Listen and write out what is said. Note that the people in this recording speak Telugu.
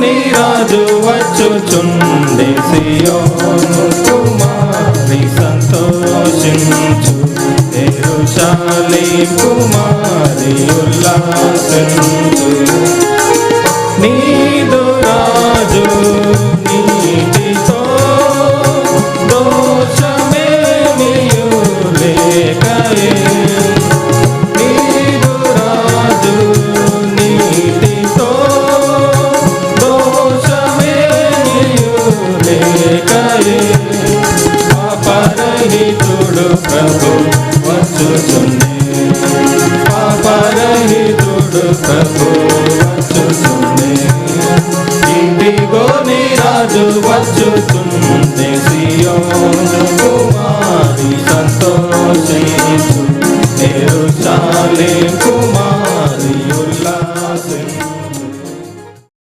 నీ రాజు వచ్చుచుండే సియోను కుమారి సంతోషించు యెరూషలేము కుమారి ఉల్లాసించు నీదు రాజు నీతితో దోషమేమియు లేకయే నీదు రాజు నీతితో దోషమేమియు లేకయే పాపరహితుడు ప్రభు వచ్చుచుండే పాపరహితుడు ప్రభు వచ్చుచుండే ఇదిగో నీ రాజు వచ్చుచుండే సియోను